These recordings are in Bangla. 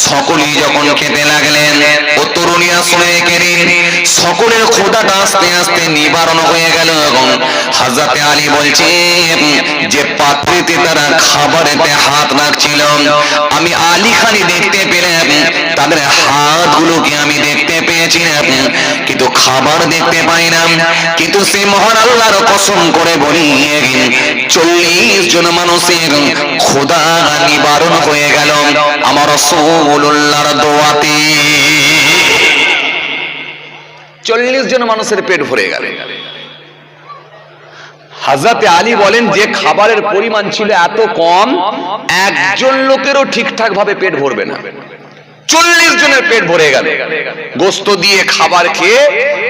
সকলেই যখন খেতে লাগলেন, ও তরুণীরা শুনে গেলেন, সকলের ক্ষুধাটা আস্তে আস্তে নিবারণ হয়ে গেল। এবং হযরত আলী বলছেন, যে পাত্রেতে তারা খাবারেতে হাত রাখছিল, আমি আলী খালি দেখতে পেলাম, তাদের হাতগুলোকে আমি দেখতে পেয়েছিলাম, কিন্তু খাবার দেখতে পাই না। কিন্তু সেই মহান আল্লাহর কসম করে বলি, 40 জন মানুষের ক্ষুধা নিবারণ হয়ে গেল আমার রাসূলুল্লাহর দোয়াতে। 40 জন মানুষের পেট ভরে গেল। হযরত আলী বলেন, যে খাবারের পরিমাণ ছিল এত কম, একজন লোকেরও ঠিকঠাক ভাবে পেট ভরবে না। 40 জনের পেট ভরে গেল, গোশত দিয়ে খাবার খেয়ে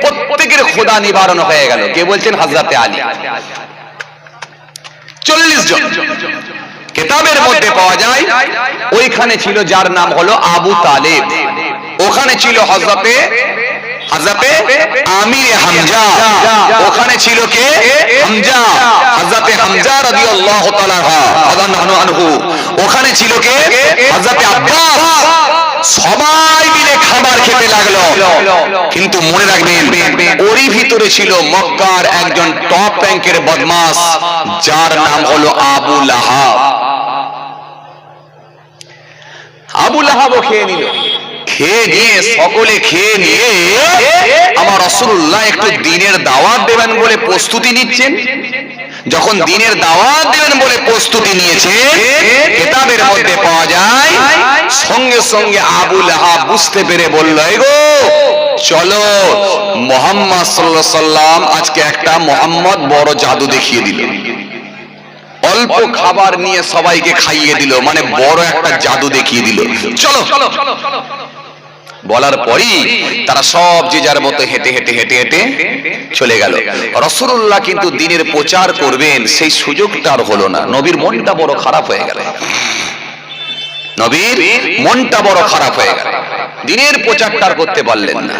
প্রত্যেকের ক্ষুধা নিবারণ হয়ে গেল। কে বলছেন? হযরত আলী। 40 জন। কিতাবের মধ্যে পাওয়া যায়, ওইখানে ছিল যার নাম হলো আবু তালেব, ওখানে ছিল হযরতে আমির হামজা, ওখানে ছিল কে? হামজা, হযরতে হামজা রাদিয়াল্লাহু তাআলা আনহু, ওখানে ছিল কে? হযরতে আব্বাস। সবাই মিলে খাবার খেতে লাগলো। কিন্তু মনে রাখবেন, ওরই ভিতরে ছিল মক্কার একজন টপ র্যাঙ্কের বদমাশ, যার নাম হলো আবু লাহাব। আবু লাহাবও খেয়ে নিল। খেয়ে নিয়ে সকলে খেয়ে নিয়ে আমার রাসূলুল্লাহ একটু দ্বীনের দাওয়াত দেবেন বলে প্রস্তুতি নিচ্ছেন। যখন দ্বীনের দাওয়াত দেবেন বলে প্রস্তুতি নিয়েছে, কিতাবের মধ্যে পাওয়া যায়, সঙ্গে সঙ্গে আবু লাহাব বুঝতে পেরে বলল, এগো চলো, মুহাম্মদ সাল্লাল্লাহু আলাইহি সাল্লাম আজকে একটা মুহাম্মদ বড় জাদু দেখিয়ে দিল। অল্প খাবার নিয়ে সবাইকে খাইয়ে দিল, মানে বড় একটা জাদু দেখিয়ে দিল, চলো। বলার পরই তারা সব যে যার মতো হেঁটে হেঁটে হেঁটে হেঁটে চলে গেল। রাসূলুল্লাহ কিন্তু দ্বীনের প্রচার করবেন, সেই সুযোগটা আর হলো না। নবীর মনটা বড় খারাপ হয়ে গেল, নবীর মনটা বড় খারাপ হয়ে গেল। দ্বীনের প্রচারটা করতে পারলেন না।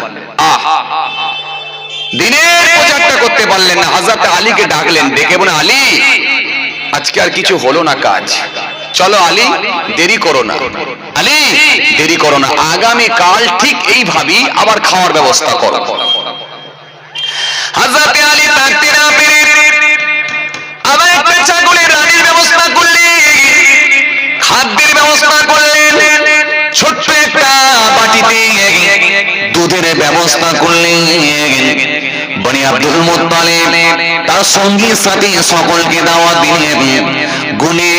দ্বীনের প্রচারটা করতে পারলেন না। হযরত আলীকে ডাকলেন, ডেকে বলেন, আলী আজকে আর কিছু হলো না কাজ, চলো আলী দেরি করো না, আলী দেরি করো না, আগামী কাল ঠিক এইভাবেই আবার খাওয়ার ব্যবস্থা করো। হযরত আলী থাকতে না পেরে আবার একটা ছাগলের রানীর ব্যবস্থা করলেন, খাদ্যের ব্যবস্থা করলেন, ছোট্ট একটা বাটিতে দুধের ব্যবস্থা করলেন। বনি আব্দুল মুত্তালিব তার সঙ্গী সাথী সকলকে দাওয়াত দিলেন। গুনে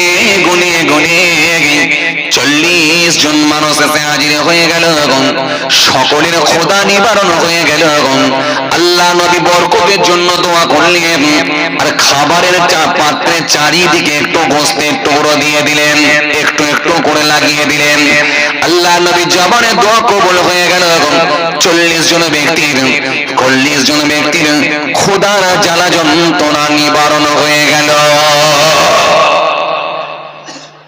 গুনে গুনে 40 জন মানুষ এসে হাজির হয়ে গেল এবং সকলের ক্ষুধা নিবারণ হয়ে গেল। আল্লাহ নবী বরকতের জন্য দোয়া করলেন, আর খাবারের পাত্রে চারিদিকে একটু গোশতের টুকরো দিয়ে দিলেন, একটু একটু করে লাগিয়ে দিলেন। আল্লাহ নবী জবানে দোয়া কবুল হয়ে গেল। 40 জন ব্যক্তির ক্ষুধার জ্বালা যন্ত্রণা নিবারণ হয়ে গেল।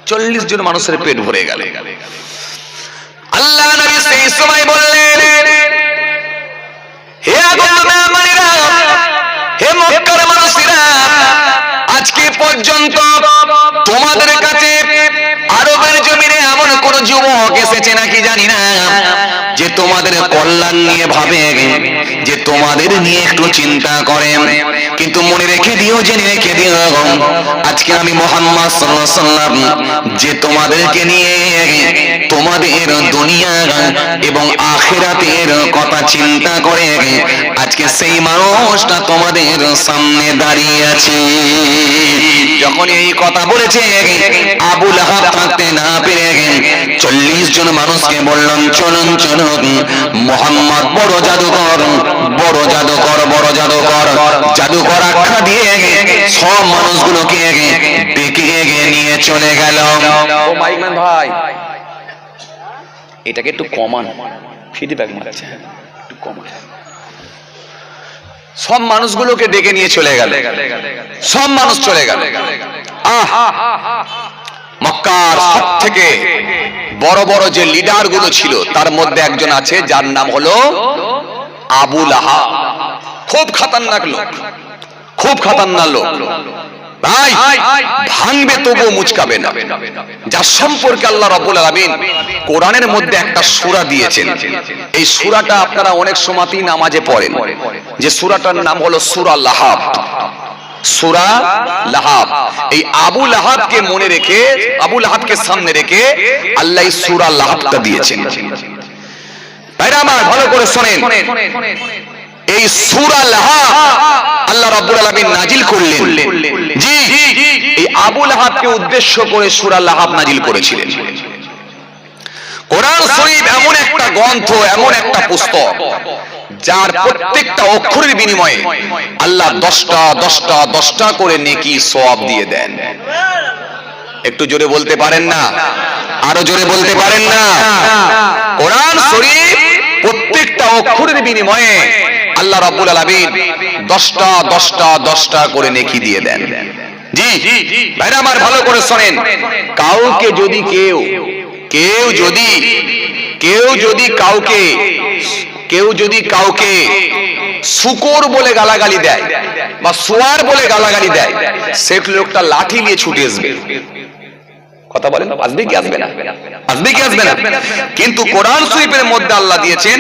40 জন মানুষের পেট ভরে গেল। আল্লাহ নবী সেই সময় বললেন, হে আগমনীরা, হে মক্কার মানুষেরা, আজকে পর্যন্ত তোমাদের কাছে আরবের জমিনে এমন কোন যুবক এসেছে নাকি জানি না, যে তোমাদের কল্যাণ নিয়ে ভাবে, যে তোমাদের নিয়ে একটু চিন্তা করে। কিন্তু মনে রেখে দিও, জেনে রেখে দিও, আজকে আমি মুহাম্মদ সাল্লাল্লাহু আলাইহি সাল্লাম যে তোমাদেরকে নিয়ে তোমাদের দুনিয়া এবং আখিরাতের কথা চিন্তা করে, আজকে সেই মানুষটা তোমাদের সামনে দাঁড়িয়ে আছে। যখন এই কথা বলেছে, আবু লাহাব থাকতে না পেরে 40 জন মানুষকে বললাম, চলুন চলুন, মুহাম্মদ বড় জাদুকর, বড় জাদুকর, বড় জাদুকর, জাদুকর আখ্যা দিয়ে সব মানুষগুলোকে ডেকে নিয়ে চলে গেল। ও মাইকম্যান ভাই, এটাকে একটু কমান, ফিডব্যাক মারছে, একটু কমান। সব মানুষগুলোকে ডেকে নিয়ে চলে গেল, সব মানুষ চলে গেল। মক্কার সব থেকে বড় বড় যে লিডার গুলো ছিল, তার মধ্যে একজন আছে যার নাম হলো আবু লাহাব। খুব খতরনাক লোক, খুব খতরনাক লোক। ভাই ভাঙবে তবুও মুচকাবে না, যার সম্পর্কে আল্লাহ রাব্বুল আলামিন কোরআনের মধ্যে একটা সূরা দিয়েছেন। এই সূরাটা আপনারা অনেক সময়ই নামাজে পড়েন, যে সূরাটার নাম হলো সূরা লাহাব। সূরা লাহাব, এই আবু লাহাবকে মনে রেখে, আবু লাহাবকে সামনে রেখে আল্লাহ এই সূরা লাহাবটা দিয়েছেন। ভাইরা আমার ভালো করে শুনেন, এই সূরা লাহাব আল্লাহ রাব্বুল আলামিন নাজিল করলেন। জি, এই আবু লাহাবকে উদ্দেশ্য করে সূরা লাহাব নাজিল করেছিলেন। কোরআন শরীফ এমন একটা গ্রন্থ, এমন একটা পুস্তক, যার প্রত্যেকটা অক্ষরের বিনিময়ে আল্লাহ 10টা করে নেকি সওয়াব দিয়ে দেন। একটু জোরে বলতে পারেন না? আরো জোরে বলতে পারেন না? কোরআন শরীফ প্রত্যেকটা অক্ষরের বিনিময়ে আল্লাহ রাব্বুল আলামিন 10টা করে নেকি দিয়ে দেন। জি ভাইরা আমার ভালো করে শুনেন, কাউকে যদি কেউ যদি কাউকে শুকর বলে গালাগালি দেয় বা সোয়ার বলে গালাগালি দেয়, সে লোকটা লাঠি নিয়ে ছুটে আসবে। কথা বলেন, আসবে কি আসবে না? আসবে কি আসবে না? কিন্তু কোরআন শরীফের মধ্যে আল্লাহ দিয়েছেন,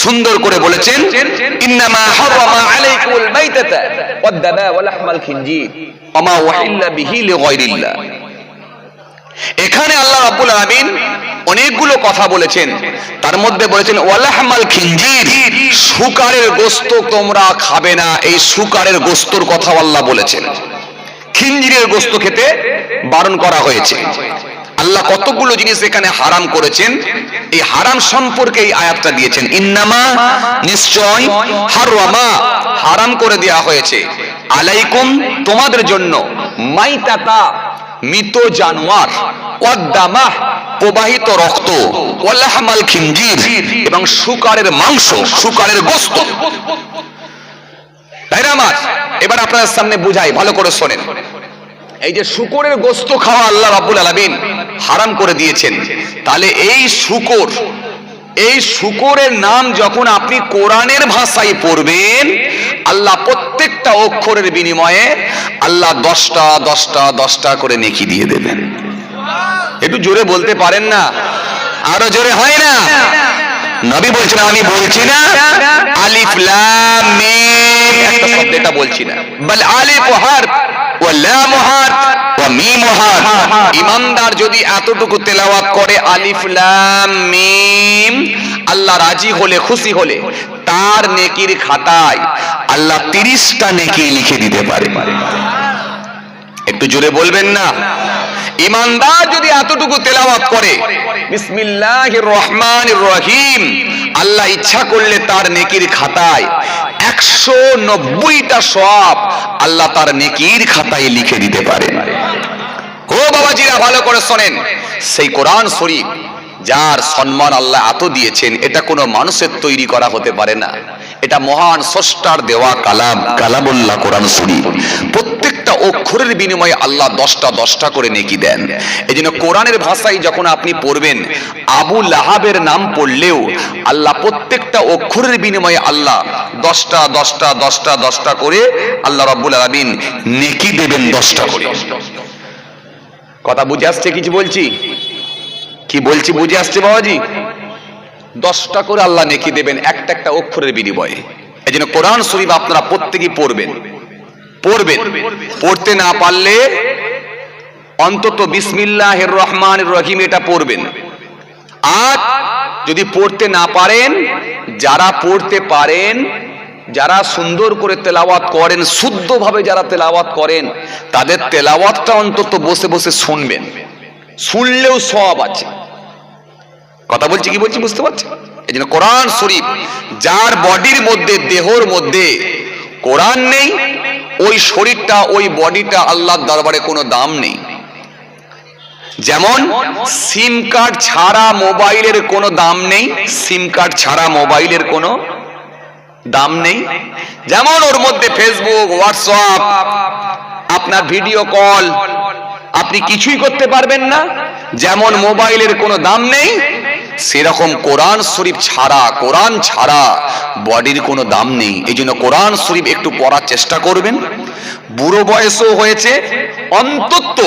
সুন্দর করে বলেছেন, ইন্নামা হারামা আলাইকুল মাইতাতা ওয়াদ-দামা ওয়া লাহমাল খিনজির ওয়া মা উহিল্লা বিহি লিগায়রিল্লাহ। এখানে আল্লাহ রাব্বুল আলামিন অনেকগুলো কথা বলেছেন, তার মধ্যে বলেছেন ওয়া লাহমাল খিনজির, শুকরের গোশত তোমরা খাবে না। এই শুকরের গোশতর কথা আল্লাহ বলেছেন। খিনজিরের গোশত খেতে বারণ করা হয়েছে। আল্লাহ কতগুলো জিনিস এখানে হারাম করেছেন, এই হারাম সম্পর্কে এই আয়াতটা দিয়েছেন। ইন্নামা, নিশ্চয়, হারামা, হারাম করে দেয়া হয়েছে, আলাইকুম, তোমাদের জন্য, মাইতাতা, মৃত জানোয়ার, ওয়াদ-দামা, প্রবাহিত রক্ত, ওয়া লাহমাল খিনজির, এবং শুকরের মাংস, শুকরের গোশত। ভাইরা আমার, এবার আপনাদের সামনে বুঝাই, ভালো করে শোনেন। এই যে শুকরের গোশত খাওয়া আল্লাহ রাব্বুল আলামিন হারাম করে দিয়েছেন, তাহলে এই শুকরের নাম যখন আপনি কোরআনের ভাষায় পড়বেন, আল্লাহ প্রত্যেকটা অক্ষরের বিনিময়ে আল্লাহ 10টা করে নেকি দিয়ে দেবেন। একটু জোরে বলতে পারেন না? আরো জোরে হয় না? নবী বলছেন, আমি বলছি না আলিফ লাম মিম, একটা শব্দ এটা বলছি না, বল আলিফ হারফ ওয়া লাম হারফ ওয়া মিম হারফ। ইমানদার যদি এতটুকু তেলাওয়াত করে আলিফ লাম মিম, আল্লাহ রাজি হলে, খুশি হলে, তার নেকির খাতায় আল্লাহ 30টা নেকি লিখে দিতে পারে। একটু জোরে বলবেন না? ইমানদার যদি এতটুকু তেলাওয়াত করে, বিসমিল্লাহির রহমানির রহিম, আল্লাহ ইচ্ছা করলে তার নেকির খাতায় 190টা সওয়াব আল্লাহ তার নেকির খাতায় লিখে দিতে পারে। ও বাবাজিরা ভালো করে শোনেন, সেই কোরআন শরীফ যার সম্মান আল্লাহ এত দিয়েছেন, এটা কোনো মানুষের তৈরি করা হতে পারে না। এটা মহান স্রষ্টার দেওয়া কালাম, কালামুল্লাহ কোরআন শরীফ। প্রত্যেকটা অক্ষরের বিনিময়ে আল্লাহ 10টা করে নেকি দেন। এই জন্য কোরআনের ভাষায় যখন আপনি পড়বেন, আবু লাহাবের নাম পড়লেও আল্লাহ প্রত্যেকটা অক্ষরের বিনিময়ে আল্লাহ 10টা করে আল্লাহ রাব্বুল আলামিন নেকি দেবেন 10টা করে। কথা বুঝে আসছে? কিছু বলছি কি বলছি বুঝে আসছে বাবাজি? 10টা করে আল্লাহ নেকি দেবেন একটা অক্ষরের বিনিময়ে। এই জন্য কোরআন শরীফ আপনারা প্রত্যেকেই পড়বেন। পড়তে না পারলে অন্তত বিসমিল্লাহির রহমানির রহিম এটা পড়বেন। আর যদি পড়তে না পারেন, যারা পড়তে পারেন, যারা সুন্দর করে তেলাওয়াত করেন, শুদ্ধভাবে যারা তেলাওয়াত করেন, তাদের তেলাওয়াতটা অন্তত বসে বসে শুনবেন। শুনলেও সওয়াব আছে। কথা বলছি কি বলছি বুঝতে পারছেন? এই জন্য কোরআন শরীফ, যার বডির মধ্যে, দেহর মধ্যে কোরআন নেই, ওই শরীরটা, ওই বডিটা আল্লাহর দরবারে কোনো দাম নেই। যেমন সিম কার্ড ছাড়া মোবাইলের কোনো দাম নেই, সিম কার্ড ছাড়া মোবাইলের কোনো দাম নেই। যেমন ওর মধ্যে ফেসবুক, হোয়াটসঅ্যাপ, আপনার ভিডিও কল, আপনি কিছুই করতে পারবেন না, যেমন মোবাইলের কোনো দাম নেই, সেরকম কোরআন শরীফ ছাড়া, কোরআন ছাড়া বডির কোনো দাম নেই। এই জন্য কোরআন শরীফ একটু পড়ার চেষ্টা করবেন। বুড়ো বয়সও হয়েছে, অন্তত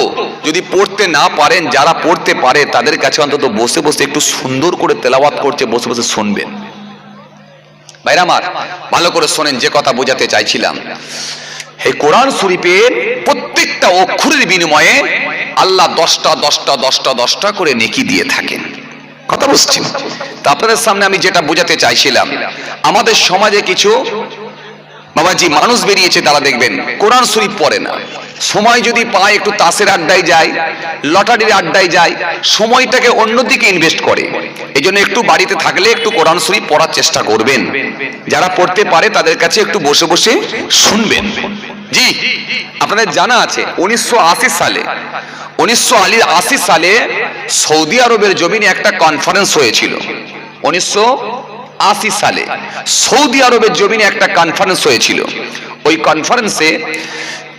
যদি পড়তে না পারেন, যারা পড়তে পারে তাদের কাছে অন্তত বসে বসে একটু সুন্দর করে তেলাওয়াত করছে, বসে বসে শুনবেন। ভাইরা আমার, ভালো করে শোনেন যে কথা বোঝাতে চাইছিলাম। এই কোরআন শরীফের প্রত্যেকটা অক্ষরের বিনিময়ে আল্লাহ 10টা করে নেকি দিয়ে থাকেন। কথা বুঝছেন? তা আপনাদের সামনে আমি যেটা বোঝাতে চাইছিলাম, আমাদের সমাজে কিছু বাবাজি মানুষ বেরিয়েছে, তারা দেখবেন কোরআন শরীফ পড়ে না। সময় যদি পায় একটু তাসের আড্ডায় যায়, লটারির আড্ডায় যায়, সময়টাকে অন্যদিকে ইনভেস্ট করে। এই জন্য একটু বাড়িতে থাকলে একটু কোরআন শরীফ পড়ার চেষ্টা করবেন। যারা পড়তে পারে তাদের কাছে একটু বসে বসে শুনবেন। জি, আপনাদের জানা আছে 1980 সালে সৌদি আরবের জমিনে একটা কনফারেন্স হয়েছিল। 1980 সালে সৌদি আরবের জমিনে একটা কনফারেন্স হয়েছিল। ওই কনফারেন্সে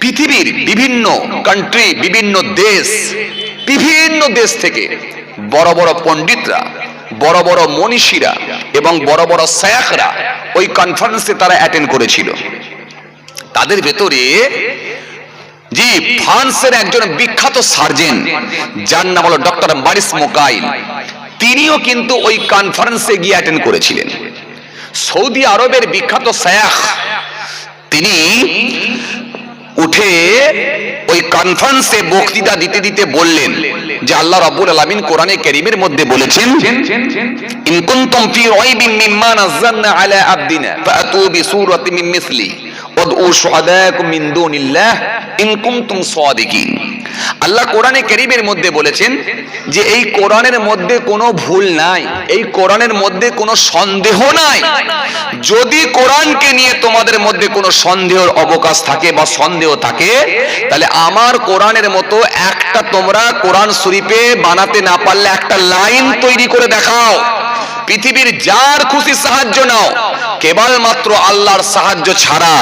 পৃথিবীর বিভিন্ন কান্ট্রি, বিভিন্ন দেশ থেকে বড় বড় পণ্ডিতরা, বড় বড় মনীষীরা এবং বড় বড় শায়খরা ওই কনফারেন্সে তারা অ্যাটেন্ড করেছিল। তাদের ভেতরে জি ফ্রান্সের একজন বিখ্যাত সার্জন, যার নাম হলো ডক্টর মারিস মোকাইল, তিনিও কিন্তু ওই কনফারেন্সে গিয়ে অ্যাটেন্ড করেছিলেন। সৌদি আরবের বিখ্যাত শায়খ তিনি উঠে ওই কনফারেন্সে বক্তৃতা দিতে দিতে বললেন যে আল্লাহ রাব্বুল আলামিন কোরআনে কারীমের মধ্যে বলেছেন, ইন কুনতুম ফি রাইবিন মিম্মা নাযালনা আলা আবদিনা ফাতু বিসূরাতিন মিন মিসলি ওয়াদউ শুহাদাকুম মিন দুনিল্লাহ ইন কুনতুম সাদিকিন। আল্লাহ কোরআনে কারীমের মধ্যে বলেছেন যে এই কোরআনের মধ্যে কোনো ভুল নাই, এই কোরআনের মধ্যে কোনো সন্দেহ নাই। যদি কোরআনকে নিয়ে তোমাদের মধ্যে কোনো সন্দেহের অবকাশ থাকে বা সন্দেহ থাকে, তাহলে আমার কোরআনের মতো একটা তোমরা কোরআন শরীফে বানাতে না পারলে একটা লাইন তৈরি করে দেখাও। পৃথিবীর যার খুশি সাহায্য নাও, কেবলমাত্র আল্লাহর সাহায্য ছাড়া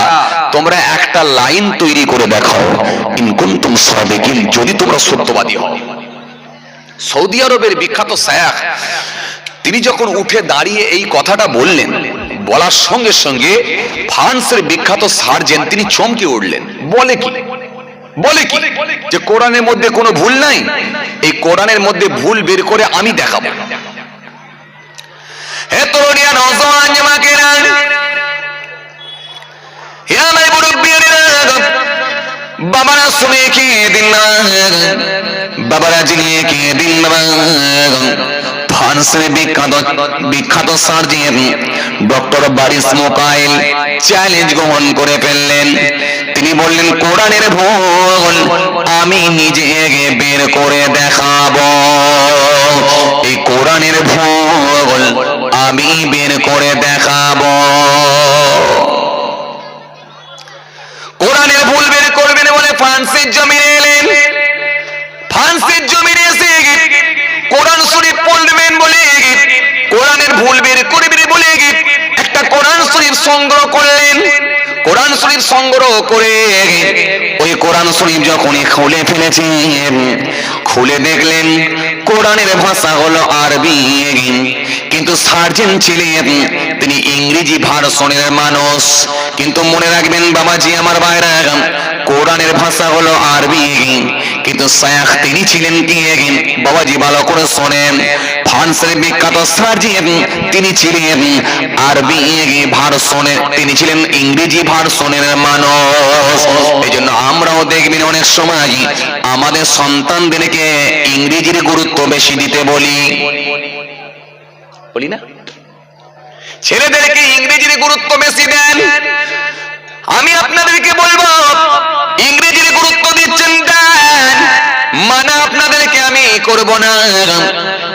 তোমরা একটা লাইন তৈরি করে দেখাও, ইন কুনতুম সাদিকিন, যদি তোমরা সত্যবাদী হও। সৌদি আরবের বিখ্যাত শায়খ তিনি যখন উঠে দাঁড়িয়ে এই কথাটা বললেন, বলার সঙ্গে সঙ্গে ফ্রান্সের বিখ্যাত সার্জন তিনি চমকে উঠলেন। বলে কি যে কোরআনের মধ্যে কোনো ভুল নাই, এই কোরআনের মধ্যে ভুল বের করে আমি দেখাবো। হে তরুণিয়া, নওজওয়ান জামাকেরা, হে আমার মুরব্বিয়ারা, বাবারা শুনে কি দিন না, বাবারা জিনিয়ে কি দিন না। ফ্রান্সের বিখ্যাত সার্জন ডক্টর মারিস মোকাইল চ্যালেঞ্জ গ্রহণ করে ফেললেন। তিনি বললেন, কোরআনের ভুল আমি নিজে বের করে দেখাবো, এই কোরআনের ভুল আমি বের করে দেখাবো। কোরআনের ভুল বের করবেন বলে ফ্রান্সের জমিনে এলেন। ফ্রান্সের জমিনে এসে কোরআন শরীফ পড়বেন বলে, কোরআনের ভুল বের করবেন বলে একটা কোরআন শরীফ সংগ্রহ করলেন। কোরআন শরীফ সংগ্রহ করে ওই কোরআন শরীফ যখনই খুলে ফেলেছেন, খুলে দেখলেন কোরআনের ভাষা হলো আরবি, কিন্তু সার্জন ছিলেন তিনি ইংরেজি ভার্সনের মানুষ। কিন্তু মনে রাখবেন বাবাজি আমার ভাইরা, কোরআনের ভাষা হলো আরবি, কিন্তু শায়খ তিনি ছিলেন কি বাবাজি ভালো করে শোনেন, ফ্রান্সের বিখ্যাত সার্জন তিনি ছিলেন আরবি ভার্সনের, তিনি ছিলেন ইংরেজি ভার্সনের মানুষ। এই জন্য আমরাও দেখবেন অনেক সময় আমাদের সন্তানদেরকে ইংরেজির গুরুত্ব বেশি দিতে বলি না, ছেলেদেরকে ইংরেজির গুরুত্ব বেশি দেন। আমি আপনাদেরকে বলবো, ইংরেজির গুরুত্ব দিচ্ছেন দেন, মানা আপনাদেরকে আমি করব না।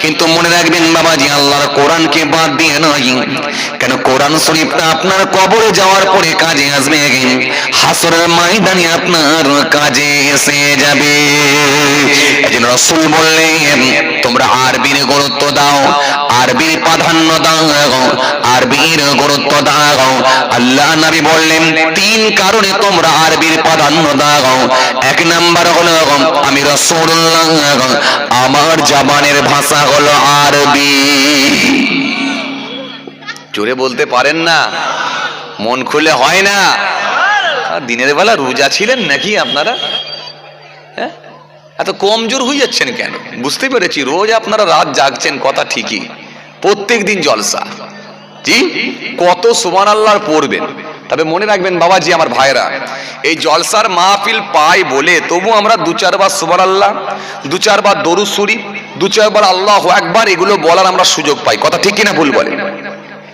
কিন্তু মনে রাখবেন বাবাজি, আল্লাহর কোরআনকে বাদ দিয়ে নয়। কেন? কোরআন শরীফটা আপনার কবরে যাওয়ার পরে কাজে আসবে, হাসরের ময়দানে আপনার কাজে এসে যাবে। এজন্য রাসূল বললেন, তোমরা আরবির গুরুত্ব দাও, আরবির প্রাধান্য দাও, আরবির গুরুত্ব দাও। আল্লাহ নবী বললেন, তিন কারণে তোমরা আরবির প্রাধান্য দাও। এক নাম্বার হলো, আমি রাসূলুল্লাহ, আমার জবানের ভাষা হলো আরবি। জোরে বলতে পারেন না? মন খুলে হয় না? দিনের বেলা রোজা ছিলেন নাকি আপনারা? হ্যাঁ, এত কমজোর হয়ে যাচ্ছেন কেন? বুঝতে পেরেছি, রোজ আপনারা রাত জাগছেন, কথা ঠিকই, প্রত্যেক দিন জলসা, জি, কত সুবহানাল্লাহ পড়বেন। তবে মনে রাখবেন বাবাজি, আমার ভাইরা, এই জলসার মাহফিল পাই বলে তবু আমরা দু চারবার সুবহানাল্লাহ, দু চারবার দরুদ শরীফ, দু চারবার আল্লাহু আকবার এগুলো বলার আমরা সুযোগ পাই, কথা ঠিক কিনা ভুল বলেন?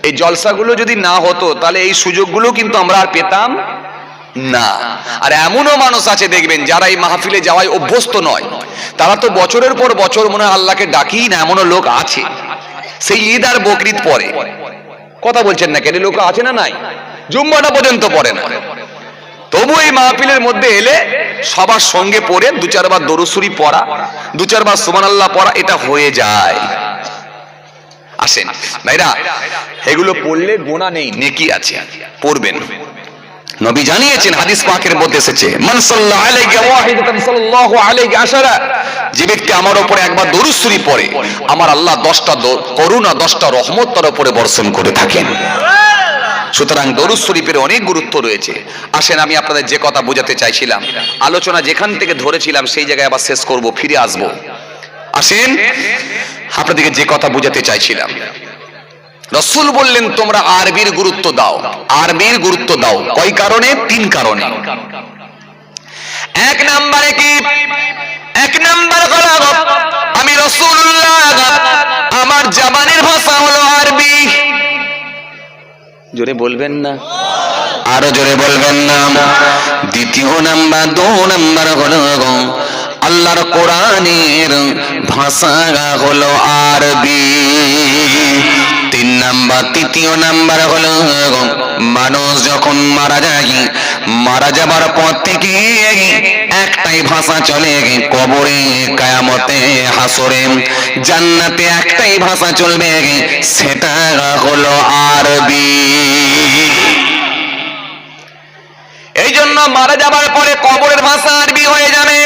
এই জলসাগুলো যদি না হতো তাহলে এই সুযোগগুলো কিন্তু আমরা আর পেতাম না। আর এমনও মানুষ আছে দেখবেন যারা এই মাহফিলে যাওয়ায় অভ্যস্ত নয়, তারা তো বছরের পর বছর মনে হয় আল্লাহকে ডাকি না, এমনও লোক আছে। সেই ঈদ আর বকরিদ পরে, কথা বলছেন না কেন? লোক আছে না নাই? জুম্মাটা পর্যন্ত পড়ে না, তবু এই মাহফিলের মধ্যে এলে সবার সঙ্গে পড়ে দু চারবার দরুদ শরীফ পড়া, দু চারবার সুবহানাল্লাহ পড়া, এটা হয়ে যায়। আসেন ভাইরা, এগুলো পড়লে গুনাহ নেই, নেকি আছে, পড়বেন। নবী জানিয়েছেন, হাদিস পাকের মধ্যে এসেছে, মান সাল্লাল্লাহু আলাইহি ওয়াহিদাতান সাল্লাল্লাহু আলাইহি আশারা, যে ব্যক্তি আমার উপরে একবার দরুদ শরীফ পড়ে, আমার আল্লাহ 10টা করুণা, 10টা রহমত তার উপরে বর্ষণ করে থাকেন। সুতরাং দরুদ শরীফের অনেক গুরুত্ব রয়েছে। আসেন, আমি আপনাদের যে কথা বোঝাতে চাইছিলাম, আলোচনা যেখান থেকে ধরেছিলাম সেই জায়গায় আবার শেষ করব, ফিরে আসব। আসেন, আপনাদেরকে যে কথা বোঝাতে চাইছিলাম, রাসূল বললেন তোমরা আরবির গুরুত্ব দাও। আরবির গুরুত্ব দাও কয় কারণে? 3 কারণে। এক নম্বরে কি? এক নম্বর হলো আমি রাসূলুল্লাহ, আমার জবানের ভাষা হলো আরবি। জোরে বলবেন না? আরো জোরে বলবেন না? দ্বিতীয় নাম্বার, 2 নাম্বার হলো আল্লাহর কোরআনের ভাষা হলো আরবি। 3 নাম্বার, তৃতীয় নাম্বার হলো মানুষ যখন মারা যায়, মারা যাবার পর থেকে একটাই ভাষা চলে, কবরে, কিয়ামতে, হাসরে, জান্নাতে একটাই ভাষা চলবে, সেটা হলো আরবি। এই জন্য মারা যাবার পরে কবরের ভাষা আরবি হয়ে যাবে।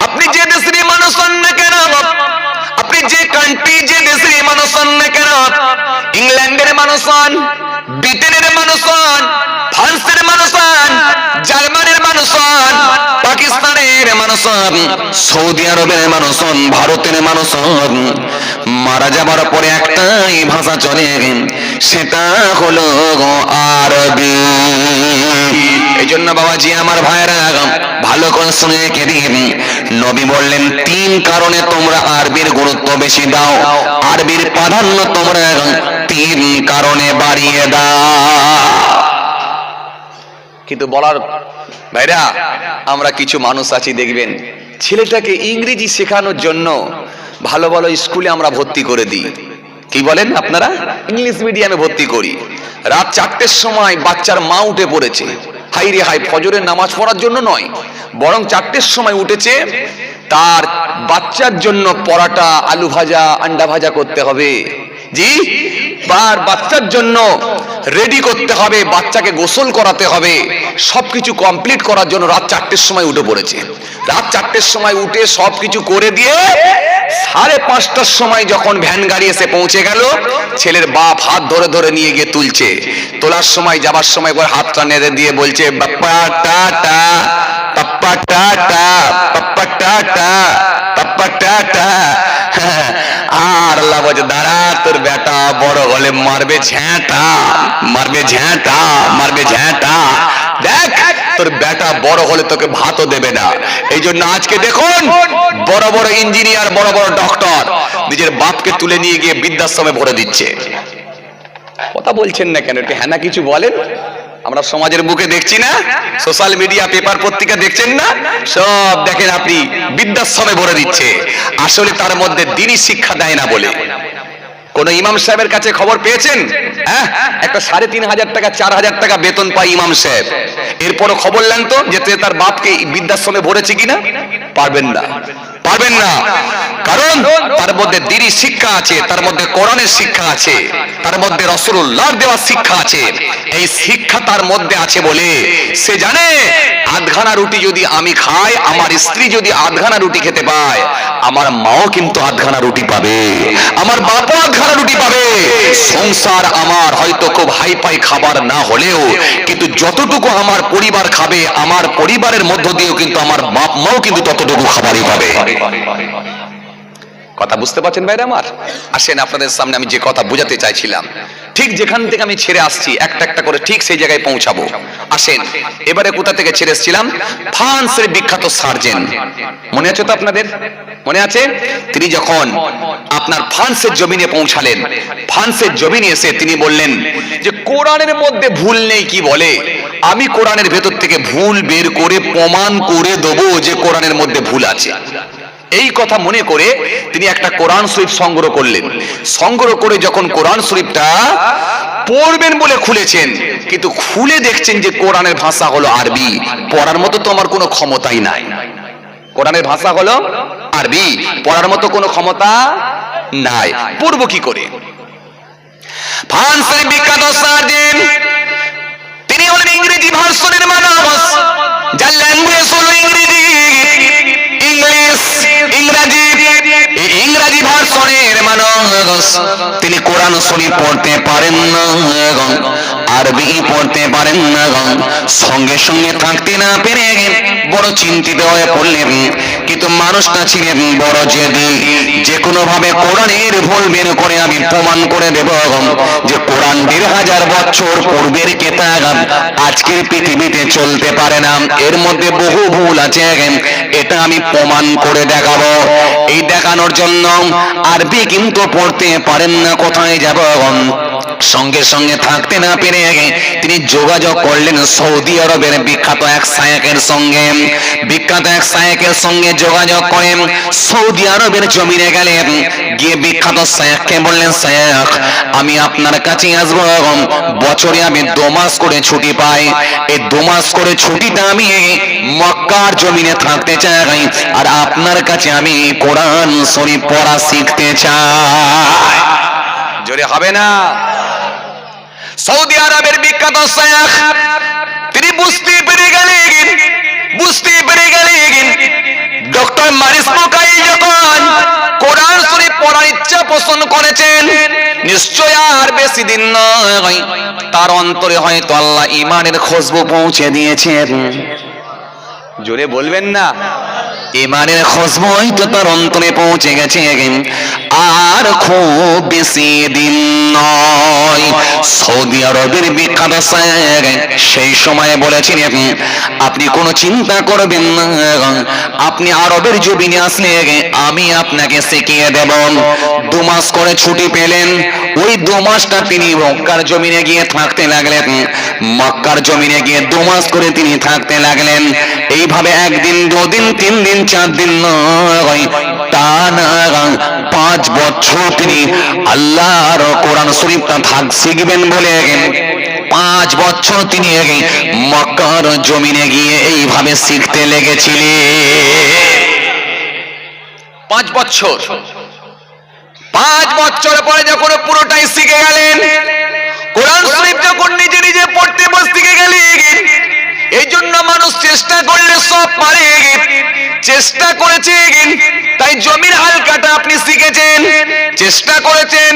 আপনি যে দেশের মানুষ হন না কেন, আপনি যে কান্ট্রি, যে দেশের মানুষ হন না কেন, ইংল্যান্ডের মানুষ হন, ব্রিটেনের মানুষ হন, ফ্রান্সের মানুষ হন, জার্মানির মানুষ হন, পাকিস্তানের মানুষ হন, সৌদি আরবের মানুষ হন, ভারতের মানুষ হন, মারা যাবার পরে একটাই ভাষা চলে, সেটা হলো আরবি। এই জন্য বাবাজি, আমার ভাইরা, ভালো করে শুনে রেখে দিন, নবী বললেন 3 কারণে তোমরা আরবির গুরুত্ব বেশি দাও, আরবির প্রাধান্য তোমরা 3 কারণে বাড়িয়ে দাও। কিন্তু বলার ভাইরা, আমরা কিছু মানুষ আছি দেখবেন, ছেলেটাকে ইংরেজি শেখানোর জন্য ভালো ভালো স্কুলে আমরা ভর্তি করে দিই। কি বলেন আপনারা? ইংলিশ মিডিয়ামে ভর্তি করি। রাত 4টের সময় বাচ্চার মা উঠে পড়েছে, হাই রে হাই, ফজরের নামাজ পড়ার জন্য নয়, বরং 4টের সময় উঠেছে, তার বাচ্চার জন্য পরাটা, আলু ভাজা, আন্ডা ভাজা করতে হবে, জি, বাচ্চার জন্য রেডি করতে হবে, বাচ্চাকে গোসল করাতে হবে, সবকিছু কমপ্লিট করার জন্য রাত 4টের সময় উঠে পড়েছে। রাত 4টের সময় উঠে সবকিছু করে দিয়ে 5:30টার সময় যখন ভ্যান গাড়ি এসে পৌঁছে গেল, ছেলের বাপ হাত ধরে ধরে নিয়ে গিয়ে তুলছে। তোলার সময়, যাবার সময় করে হাতটা নেড়ে দিয়ে বলছে, বাপ্পা টাটা, পাপ্পা টাটা, পাপ্পা টাটা, পাপ্পা টাটা। আর আল্লাহ বলছে, দাঁড়া, তোর বেটা বড় হলে মারবে ঝ্যাঁটা, মারবে ঝ্যাঁটা, মারবে ঝ্যাঁটা। দেখ, তোর বেটা বড় হলে তোকে ভাতও দেবে না। এই জন্য আজকে দেখুন, বড় বড় ইঞ্জিনিয়ার, বড় বড় ডক্টর নিজের বাপকে তুলে নিয়ে গিয়ে বৃদ্ধাশ্রমে ভরে দিচ্ছে। কথা বলছেন না কেন? একটু হ্যাঁ না কিছু বলেন। আমরা সমাজের বুকে দেখছি না, সোশ্যাল মিডিয়া, পেপার, পত্রিকা দেখছেন না, সব দেখেন আপনি বৃদ্ধাশ্রমে ভরে দিচ্ছে। আসলে তার মধ্যে দ্বীনি শিক্ষা দেয় না বলে। কোন ইমাম সাহেবের কাছে খবর পেয়েছেন? হ্যাঁ, একটা 3,500 টাকা, 4,000 টাকা বেতন পায় ইমাম সাহেব। এরপরও খবর নেন তো যে তার বাপকে বৃদ্ধাশ্রমে ভরেছে কিনা? পারবেন না, পারবেন না। কারণ তার মধ্যে দ্বীনি শিক্ষা আছে, তার মধ্যে কোরআনের শিক্ষা আছে, তার মধ্যে রাসূলুল্লাহর দেওয়া শিক্ষা আছে। এই শিক্ষা তার মধ্যে আছে বলে সে জানে, আধখানা রুটি যদি আমি খাই, আমার স্ত্রী যদি আধখানা রুটি খেতে পায়, আমার মাও কিন্তু আধখানা রুটি পাবে, আমার বাপও খানা রুটি পাবে, সংসার আমার হয়তো খুব হাই পাই খাবার না হলেও কিন্তু যতটুকু আমার পরিবার খাবে, আমার পরিবারের মধ্য দিয়েও কিন্তু আমার বাপ মাও কিন্তু ততটুকু খাবারই পাবে। কথা বুঝতে পারছেন ভাইরা আমার? আসেন আপনাদের সামনে আমি যে কথা বোঝাতে চাইছিলাম, ঠিক যেখান থেকে আমি ছেড়ে আসছি একটা একটা করে ঠিক সেই জায়গায় পৌঁছাবো। আসেন এবারে কোথা থেকে ছেড়ে এসেছিলাম? ফ্রান্সের বিখ্যাত সার্জেন, মনে আছে তো আপনাদের? মনে আছে? তিনি যখন আপনার ফ্রান্সের জমিনে পৌঁছালেন, ফ্রান্সের জমিনে এসে তিনি বললেন যে কোরআনের মধ্যে ভুল নেই। কি বলে? আমি কোরআনের ভেতর থেকে ভুল বের করে প্রমাণ করে দেবো যে কোরআনের মধ্যে ভুল আছে। এই কথা মনে করে তিনি একটা কোরআন শরীফ সংগ্রহ করলেন। সংগ্রহ করে যখন কোরআন শরীফটা পড়বেন বলে খুলেছেন, কিন্তু খুলে দেখছেন যে কোরআনের ভাষা হলো আরবি। পড়ার মতো তো আমার কোনো ক্ষমতাই নাই। কোরআনের ভাষা হলো আরবি, পড়ার মতো কোনো ক্ষমতা নাই, পড়বো কি করে? ফ্রান্সের বিখ্যাত সার্জেন, তিনি হলেন ইংরেজি ভার্সনের মানুষ, যার ল্যাঙ্গুয়েজ হলো ইংরেজি, ইংরেজি ভার্সনের মানুষ। তিনি কোরআন শরীফ পড়তে পারেন না, আরবি পড়তে পারেন না। সঙ্গে সঙ্গে থাকতে না পেরে বড় চিন্তিত হয়ে পড়লেন। কিন্তু মানুষটা ছিলেন বড় জেদি, যে কোনো ভাবে কোরআনের ভুল বের করে আমি প্রমাণ করে দেব যে কোরআন ১,৫০০ বছর পূর্বের কিতাব আজকের পৃথিবীতে চলতে পারে না, এর মধ্যে বহু ভুল আছে, এটা আমি প্রমাণ করে দেখাবো। এই দেখানোর জন্য আরবি কিন্তু পড়তে পারেন না, কোথায় যাব? সঙ্গে সঙ্গে থাকতে না পেরে তিনি যোগাযোগ করলেন সৌদি আরবের বিখ্যাত এক শায়েখের সঙ্গে। বিখ্যাত এক শায়েখের সঙ্গে যোগাযোগ করে সৌদি আরবের জমিনে গেলেন। গিয়ে বিখ্যাত শায়েখকে বললেন, শায়েখ আমি আপনার কাছে আসবো, বছরে আমি 2 মাস করে ছুটি পাই, এই 2 মাস করে ছুটিটা আমি মক্কার জমিনে থাকতে চাই, আর আপনার কাছে আমি কোরআন শরীফ পড়া শিখতে চাই। জোরে হবে না? সৌদি আরবের বিখ্যাত শায়েখ তিনি বুঝতে পেরে গেলেন ডক্টর মারিস মুকাইল যখন কোরআন শরীফ পড়ার ইচ্ছা পোষণ করেছেন, নিশ্চয় আর বেশি দিন নয় তার অন্তরে হয়তো আল্লাহ ঈমানের খুশবু পৌঁছে দিয়েছেন। জোরে বলবেন না? ঈমানের খুশবু হয়তো তার অন্তরে পৌঁছে গেছে, আর খুব বেশি দিন নয়। সৌদি আরবের বিখ্যাত শায়েখ সেই সময় বলেছিলেন, আপনি কোনো চিন্তা করবেন না, আপনি আরবের জমিনে আসলে আমি আপনাকে শিখিয়ে দেব। 2 মাস করে ছুটি পেলেন, ওই 2 মাসটা তিনি মক্কার জমিনে গিয়ে থাকতে লাগলেন। মক্কার জমিনে গিয়ে 2 মাস করে তিনি থাকতে লাগলেন। এইভাবে 1 দিন 2 দিন 3 দিন 4 দিন নয়, টানা 5 বছর তিনি আল্লাহর কোরআন শরীফটা শিখবেন বলে 5 বছর তিনি মক্কার জমিনে গিয়ে এইভাবে শিখতে লেগেছিলেন। 5 বছর। 5 বছর পরে যখন পুরোটাই শিখে গেলেন, কোরআন শরীফ যখন নিজে নিজে পড়তে শিখে গেলেন, এই জন্য মানুষ চেষ্টা করলে সব পারে, চেষ্টা করেছেন তাই জমির হালকাটা আপনি শিখেছেন, চেষ্টা করেছেন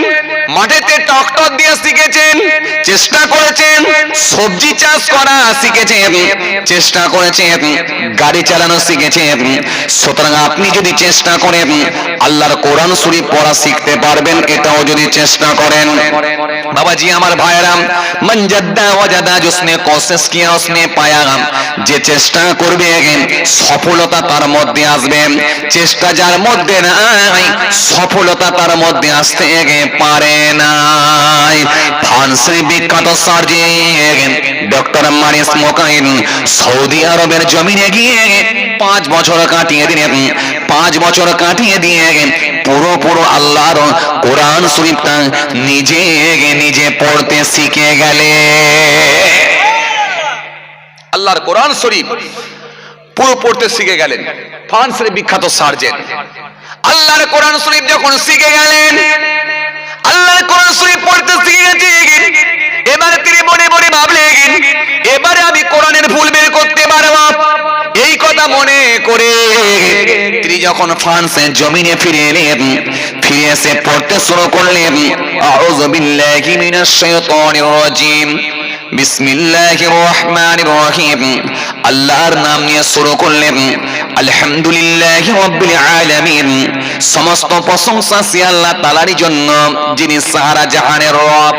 মাঠেতে ট্রাক্টর দিয়ে শিখেছেন, চেষ্টা করেছেন সবজি চাষ করা শিখেছেন, চেষ্টা করেছেন গাড়ি চালানো শিখেছেন। সুতরাং আপনি যদি চেষ্টা করেন আল্লাহর কোরআন শরীফ পড়া শিখতে পারবেন, এটাও যদি চেষ্টা করেন। বাবাজি আমার ভাইরা, মান জাদ্দা ওয়াজাদা, जिसने कोशिश किया उसने पाया। যে চেষ্টা করবে সফলতা তার মধ্যে আসবে, চেষ্টা যার মধ্যে নাই সফলতা তার মধ্যে আসতে পারে না। ফ্রান্সের বিখ্যাত সার্জন ডক্টর মারিস মুকাইল সৌদি আরবের জমিনে গিয়ে 5 বছর কাটিয়ে দিলেন। 5 বছর কাটিয়ে দিয়ে পুরো আল্লাহর কোরআন শরীফটা নিজে পড়তে শিখে গেলেন। আল্লাহর কোরআন শরীফ পুরো পড়তে শিখে গেলেন ফ্রান্সের বিখ্যাত সার্জেন। আল্লাহর কোরআন শরীফ যখন শিখে গেলেন, আল্লাহর কোরআন শরীফ পড়তে শিখে গেছেন, এবারে তিনি মনে মনে ভাবলেন এবারে আমি কোরআনের ভুল বের করতে পারব। এই কথা মনে করে তিনি যখন ফ্রান্সের জমিনে ফিরে ফিরে এসে পড়তে শুরু করলেন, আউযু বিল্লাহি মিনাশ শাইতানির রাজিম, বিসমিল্লাহির রহমানির রহিম। আল্লাহর নাম নিয়ে শুরু করলেন, আলহামদুলিল্লাহি রাব্বিল আলামিন। সমস্ত প্রশংসা সে আল্লাহ তাআলারই জন্য, যিনি সারা জাহানের রব।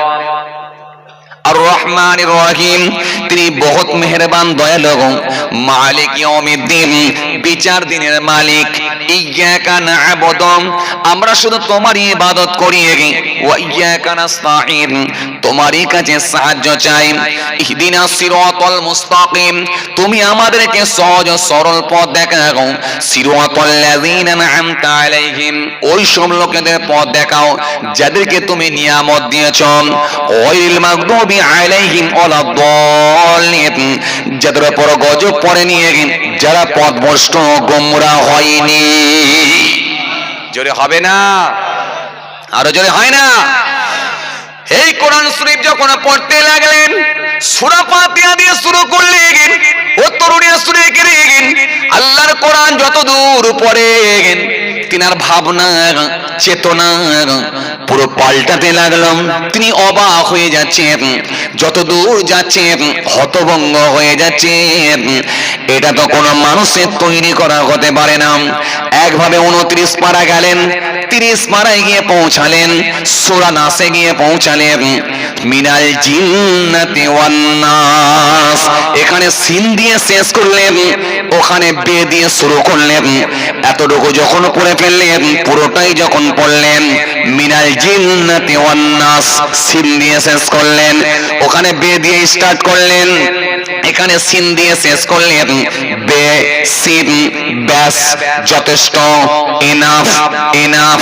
আর রহমানির রহিম, তিনি বহুত মেহেরবান দয়ালু। মালিক ইয়াউমিদ্দিন, বিচার দিনের মালিক। ইয়্যাকা না'বুদু, আমরা শুধু তোমারই ইবাদত করি। ওয়া ইয়্যাকা নাস্তাঈন, তোমারই কাছে সাহায্য চাই। ইহদিনাস সিরাতাল মুস্তাকিম, তুমি আমাদেরকে সহজ সরল পথ দেখাও। সিরাতাল লাযিনা আন'আমতা আলাইহিম, ওই সব লোকেদের পথ দেখাও যাদেরকে তুমি নিয়ামত দিয়েছো। গায়রিল মাগদুবি আলাইহিম ওয়ালাদ-দাল্লিন, যাদের উপর গজব পড়ে নিয়ে যারা পথভ্রষ্ট গোমরা হয়নি। জোরে হবে না? আরো জোরে হয় না? এই কোরআন শরীফ যখন পড়তে লাগলেন, সূরা ফাতিহা দিয়ে শুরু করলেন। ও তরুণীরা শুনে গেলেন, আল্লাহর কোরআন যত দূর পড়েন, তিনার ভাবনা চেতনা পুরো পাল্টাতে লাগলাম। তিনি অবাক হয়ে যাচ্ছেন, যত দূর যাচ্ছেন হতভম্ব হয়ে যাচ্ছেন। এটা তো কোনো মানুষের তৈরি করা হতে পারে না। একভাবে 29 পারা গেলেন, 30 পারায় গিয়ে পৌঁছালেন, সূরা নাসে গিয়ে পৌঁছালেন। মিনাল জিন্নাতি ওয়ান নাস, এখানে সিন দিয়ে শেষ করলেন, ওখানে বে দিয়ে শুরু করলেন। এতটুকু যখন পড়ে ফেললেন, পুরোটাই যখন পড়লেন, মিনাল জিন্নাতি ওয়ান নাস, সিন দিয়ে শেষ করলেন, ওখানে বে দিয়ে স্টার্ট করলেন, এখানে সিন দিয়ে শেষ করলেন। বে সিন, ব্যাস, যথেষ্ট, এনাফ এনাফ।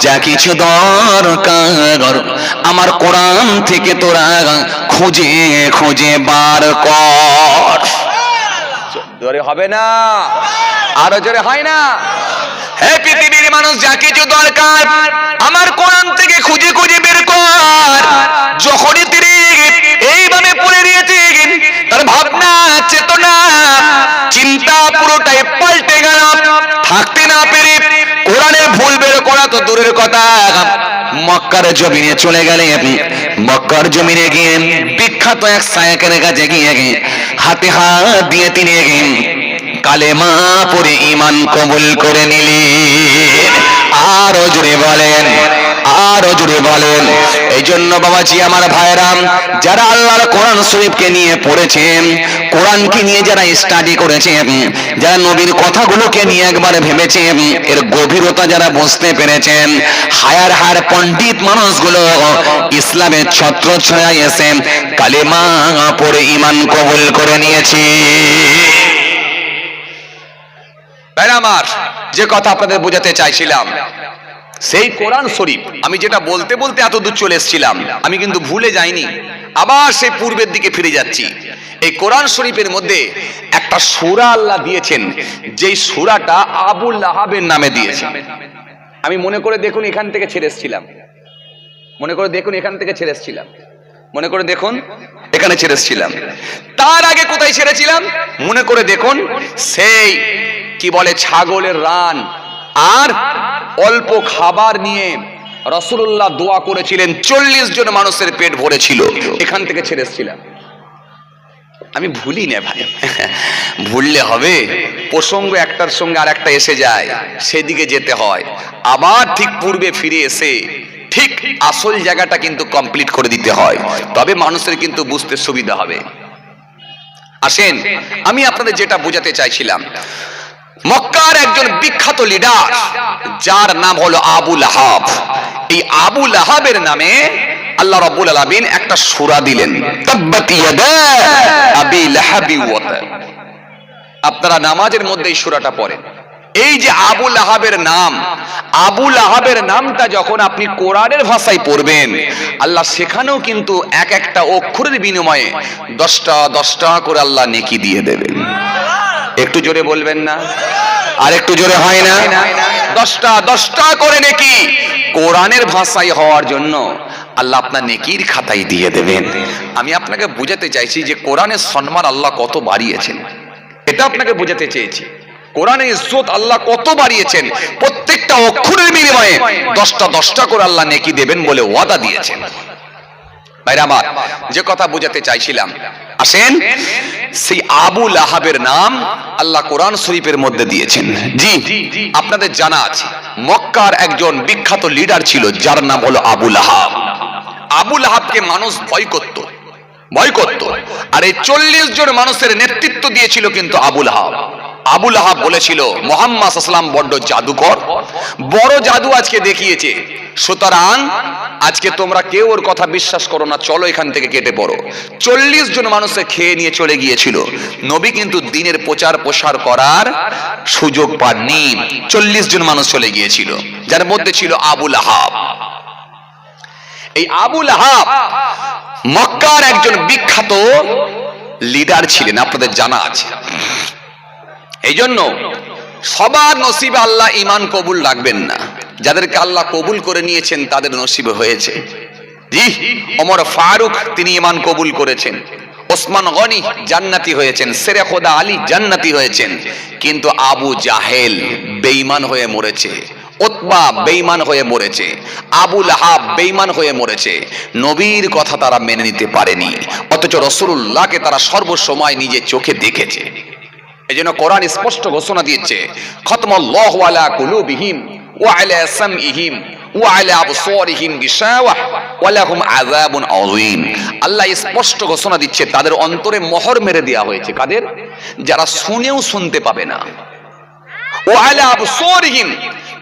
যা কিছু দরকার আমার কোরআন থেকে তোরা খুঁজে খুঁজে বার কর। জোরে হবে না? আরো জোরে হয় না? হে পৃথিবীর মানুষ, যা কিছু দরকার আমার কোরআন থেকে খুঁজে খুঁজে বের কর। যখনই তিনি এইভাবে পড়ে দিয়েছেন, তার ভাবনা চেতনা চিন্তা পুরোটাই পাল্টে গেল। থাকতে না পেরে কোরআনের ভুল বের করা তো দূরের কথা, মক্কার জমিনে চলে গেলেন। মক্কার জমিনে গিয়ে বিখ্যাত এক শায়েখের কাছে গিয়ে হাতে হাত দিয়ে তিনি কালেমা পড়ে ঈমান কবুল করে নিলেন। আরো জোরে বলেন, আরো জোরে বলেন। এই জন্য বাবাজি আমার ভাইরা, যারা আল্লাহর কোরআন শরীফকে নিয়ে পড়েছেন, কোরআনকে নিয়ে যারা স্টাডি করেছেন, যারা নবীর কথাগুলোকে নিয়ে একবার ভেবেছেন, এর গভীরতা যারা বুঝতে পেরেছেন, হায়ার হায়ার পণ্ডিত মানুষগুলো ইসলামের ছত্রছায়ায় এসে কালেমা পড়ে ঈমান কবুল করে নিয়েছে। আমার যে কথা আপনাদের বোঝাতে চাইছিলাম, সেই কোরআন শরীফ আমি যেটা বলতে বলতে এত দূর চলে এসেছিলাম, আমি কিন্তু ভুলে যাইনি, আবার সেই পূর্বের দিকে ফিরে যাচ্ছি। এই কোরআন শরীফের মধ্যে একটা সূরা আল্লাহ দিয়েছেন, যেই সূরাটা আবু লাহাবের নামে দিয়েছেন। আমি মনে করে দেখুন এখান থেকে ছেড়ে এসেছিলাম, মনে করে দেখুন এখান থেকে ছেড়ে এসেছিলাম, মনে করে দেখুন এখানে ছেড়ে এসেছিলাম। তার আগে কোথায় ছেড়েছিলাম মনে করে দেখুন, সেই কি বলে ছাগলের রান আর অল্প খাবার নিয়ে রাসূলুল্লাহ দোয়া করেছিলেন, 40 জন মানুষের পেট ভরেছিল, এখান থেকে ছেড়ে এসেছিলাম। আমি ভুলি না ভাই, ভুললে হবে? প্রসঙ্গ একটার সঙ্গে আর একটা এসে যায়, সেদিকে যেতে হয়, আবার ঠিক পূর্বে ফিরে এসে ঠিক আসল জায়গাটা কিন্তু কমপ্লিট করে দিতে হয়, তবে মানুষের কিন্তু বুঝতে সুবিধা হবে। আসেন, আমি আপনাদের যেটা বোঝাতে চাইছিলাম, মক্কার একজন বিখ্যাত লিডার যার নাম হলো আবু লাহাব, এই আবু লাহাবের নামে আল্লাহ রাব্বুল আলামিন একটা সূরা দিলেন, তাব্বাত ইয়াদা আবি লাহাবি ওয়া তাব। আপনারা নামাজের মধ্যে এই সূরাটা পড়েন। এই যে আবু লাহাবের নাম, আবু লাহাবের নামটা যখন আপনি কোরআনের ভাষায় পড়বেন, আল্লাহ সেখানেও কিন্তু এক একটা অক্ষরের বিনিময়ে 10টা করে আল্লাহ নেকি দিয়ে দেবেন। একটু জোরে বলবেন না? আর একটু জোরে হয় না? 10টা করে নেকি কোরআনের ভাষায় হওয়ার জন্য আল্লাহ আপনার নেকির খাতায় দিয়ে দেবেন। আমি আপনাকে বোঝাতে চাইছি যে কোরআনের সম্মান আল্লাহ কত বাড়িয়েছেন, এটা আপনাকে বোঝাতে চেয়েছি। কোরআনের ইজ্জত আল্লাহ কত বাড়িয়েছেন, প্রত্যেকটা অক্ষরের বিনিময়ে 10টা করে আল্লাহ নেকি দেবেন বলে ওয়াদা দিয়েছেন। ভাইরা আমার, যে কথা বোঝাতে চাইছিলাম, আসেন সেই আবু লাহাবের নাম আল্লাহ কোরআন শরীফের মধ্যে দিয়েছেন। জি, আপনাদের জানা আছে মক্কার একজন বিখ্যাত লিডার ছিল যার নাম হলো আবু লাহাব। আবু লাহাবকে মানুষ ভয় করত। আর এই 40 জন মানুষের নেতৃত্ব দিয়েছিল কিন্তু আবু লাহাব। আবু লাহাব বলেছিল মুহাম্মদ সাল্লাল্লাহু আলাইহি ওয়াসাল্লাম বড় জাদুকর, বড় জাদু আজকে দেখিয়েছে, সুতরাং আজকে তোমরা কেউ ওর কথা বিশ্বাস করো না, চলো এখান থেকে কেটে পড়ো। 40 জন মানুষকে খেয়ে নিয়ে চলে গিয়েছিল। নবী কিন্তু দ্বীনের প্রচার প্রসার করার সুযোগ পাননি। 40 জন মানুষ চলে গিয়েছিল, যার মধ্যে ছিল আবু লাহাব। এই আবু লাহাব মক্কার একজন বিখ্যাত লিডার ছিলেন, আপনাদের জানা আছে। এই জন্য সবার নসিবে আল্লাহ ঈমান কবুল রাখবেন না, যাদেরকে আল্লাহ কবুল করে নিয়েছেন তাদের নসিবে হয়েছে। জি, ওমর ফারুক তিনি ঈমান কবুল করেছেন, ওসমান গনি জান্নাতি হয়েছেন, শেরে খোদা আলী জান্নাতি হয়েছেন, কিন্তু আবু জাহেল বেঈমান হয়ে মরেছে, উতবা বেঈমান হয়ে মরেছে, আবু লাহাব বেঈমান হয়ে মরেছে। নবীর কথা তারা মেনে নিতে পারেনি, অথচ রাসূলুল্লাহকে তারা সর্বসময় নিজের চোখে দেখেছে। এজন্য কোরআন স্পষ্ট ঘোষণা দিয়েছে, খতমাল্লাহু আলা কুলুবিহিম ওয়া আলা সামইহিম ওয়া আলা আবসারিহিম গিশাওয়াহ ওয়া লাহুম আযাবুন আযীম। আল্লাহ স্পষ্ট ঘোষণা দিচ্ছে তাদের অন্তরে মোহর মেরে দেওয়া হয়েছে। কাদের? যারা শুনেও শুনতে পাবে না। ওয়া আলা আবসারিহিম,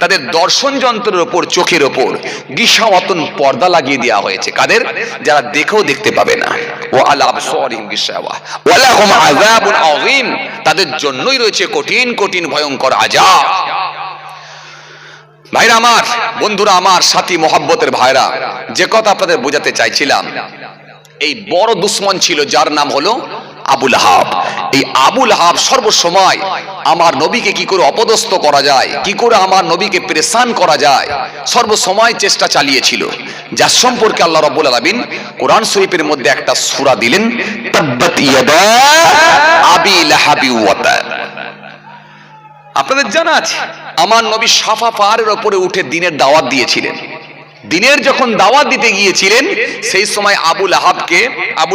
তাদের দর্শন যন্ত্রের উপর, চোখের উপর গিশাওয়াতুন পর্দা লাগিয়ে দেওয়া হয়েছে। কাদের? যারা দেখেও দেখতে পাবে না। ওয়া আলা আবসারিহিম গিশাওয়াহ ওয়া লাহুম আযাবুন আযীম, তাদের জন্যই রয়েছে কঠিন কঠিন ভয়ঙ্কর আযাব। ভাইরা আমার, বন্ধুরা আমার, সাথী মোহাব্বতের ভাইরা, যে কথা আপনাদের বোঝাতে চাইছিলাম, এই বড় দুশমন ছিল যার নাম হলো আবু লাহাব। এই আবু লাহাব সর্বসময় আমার নবীকে কি করে অপদস্থ করা যায়, কি করে আমার নবীকে পেরেশান করা যায়, সর্বসময় চেষ্টা চালিয়েছিল, যার সম্পর্কে আল্লাহ রাব্বুল আলামিন কোরআন শরীফের মধ্যে একটা সূরা দিলেন, তাব্বাত ইয়াদা আবি লাহাবি ওয়া তাব। আপনাদের জানা আছে আমার নবী সাফা পাহাড়ের উপরে উঠে দ্বীনের দাওয়াত দিয়েছিলেন। দ্বীনের যখন দাওয়াত দিতে গিয়েছিলেন, সেই সময় আবু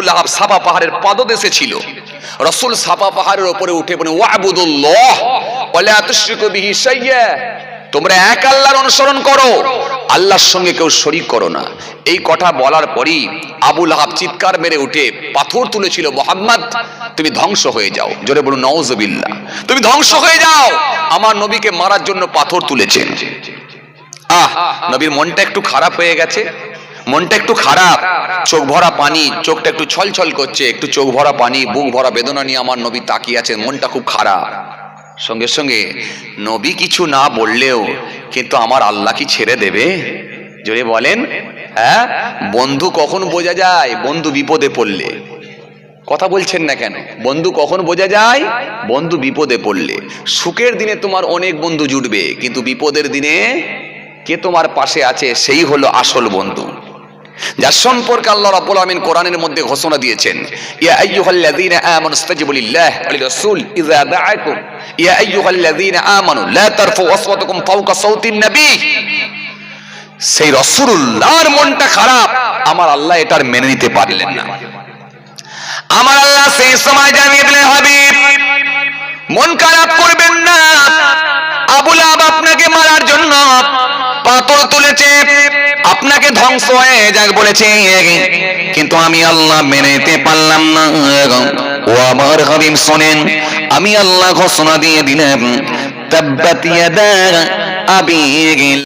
লাহাব সাফা পাহাড়ের পাদদেশে ছিল। রাসূল সাফা পাহাড়ের উপরে উঠে বলেন, ওয়াবুদুল্লাহ ওয়া লা তুশরিকু বিহি শাইয়্যা, তোমরা এক আল্লাহর অনুসরণ করো, আল্লাহর সঙ্গে কেউ শরীক করো না। এই কথা বলার পরই আবু লাহাব চিৎকার মেরে উঠে পাথর তুলেছিল, মুহাম্মদ তুমি ধ্বংস হয়ে যাও। জোরে বলুন নাউযুবিল্লাহ, তুমি ধ্বংস হয়ে যাও। আমার নবীকে মারার জন্য পাথর তুলেছেন। নবীর মনটা একটু খারাপ হয়ে গেছে, মনটা একটু খারাপ, চোখ ভরা পানি, চোখটা একটু ছলছল করছে, একটু চোখ ভরা পানি, বুক ভরা বেদনা নিয়ে আমার নবী তাকিয়ে আছেন, মনটা খুব খারাপ। সঙ্গে সঙ্গে নবী কিছু না বললেও কিন্তু আমার আল্লাহ কি ছেড়ে দেবে? জোরে বলেন। হ্যাঁ, বন্ধু কখন বোঝা যায়? বন্ধু বিপদে পড়লে। কথা বলছেন না কেন? বন্ধু কখন বোঝা যায়? বন্ধু বিপদে পড়লে। সুখের দিনে তোমার অনেক বন্ধু জুটবে, কিন্তু বিপদের দিনে কে তোমার পাশে আছে সেই হলো আসল বন্ধু, যার সম্পর্কে আল্লাহ রাব্বুল আলামিন কোরআনের মধ্যে ঘোষণা দিয়েছেন, ইয়া আইয়ুহাল্লাযীনা আমানু ইসতাজিবু লিল্লাহি ওয়া লির-রাসূল ইযা দাআকুম ইয়া আইয়ুহাল্লাযীনা আমানু লা তারফাউ আসওয়াতাকুম ফাওকা সাওতিন নবী। সেই রাসূলুল্লাহর মনটা খারাপ, আমার আল্লাহ এটার মেনে নিতে পারলেন না। আমার আল্লাহ সেই সময় জানিয়ে দিলেন, হাবিব মন খারাপ করবেন না, আবু লাহাব আপনাকে মারার জন্য পাথর তুলেছে, আপনাকে ধ্বংস হয়ে যাক বলেছে, কিন্তু আমি আল্লাহ মেনে নিতে পারলাম না। ও আমার হাবিব শোনেন, আমি আল্লাহ ঘোষণা দিয়ে দিলাম, তাব্বাত ইয়াদা আবি